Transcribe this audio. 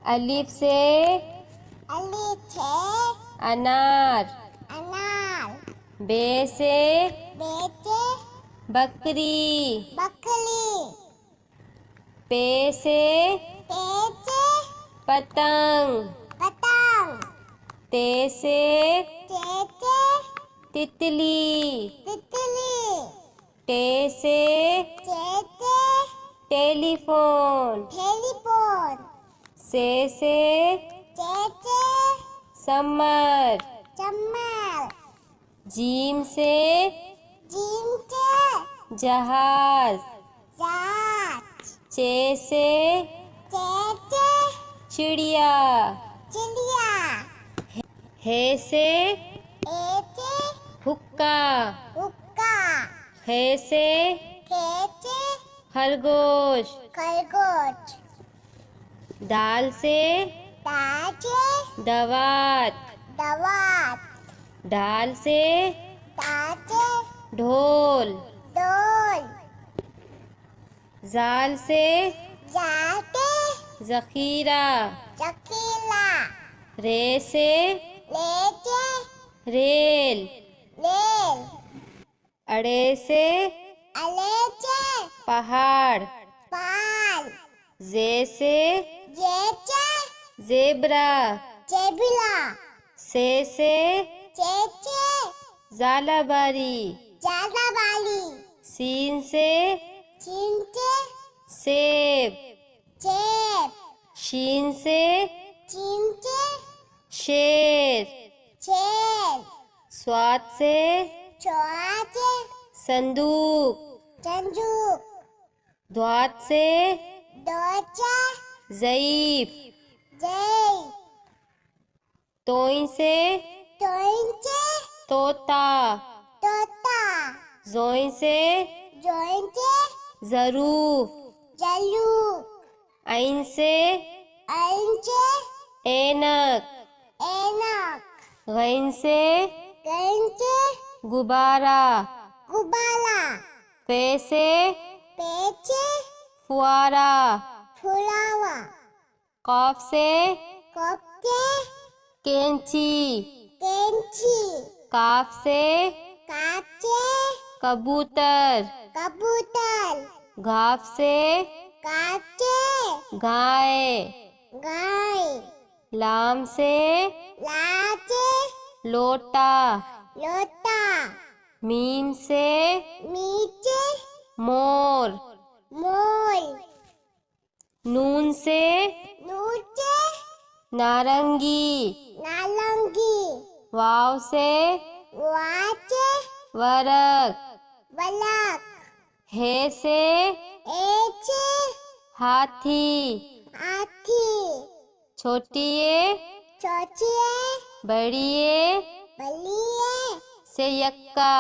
अलिफ से अनार। बे से बकरी। पे से पतंग। ते से तितली। टे से टेलीफोन। से समर। जीम से जहाज। चे से चिड़िया। हे से हुक्का। हे से खरगोश। दाल से दवात। ढाल से ढोल। जाल से जखीरा। रे से रेल। अड़े से पहाड़। जे से जेब्रा। से झालाबारी। सीन से सेब। शीन से शेर। स्वाद से संदूक। द्वात से ज़ईफ। तोई से तोता। जोई से ज़रूफ। ऐन से ऐनक। गैन से गुब्बारा। फे से फुआरा। कॉफ से कैंची। काफ से कबूतर। घाफ से गाय। लाम से लोटा। मीम से मोर। नून से नारंगी। वाव से वरक। हे से हाथी। छोटिए बड़िए से यक्का।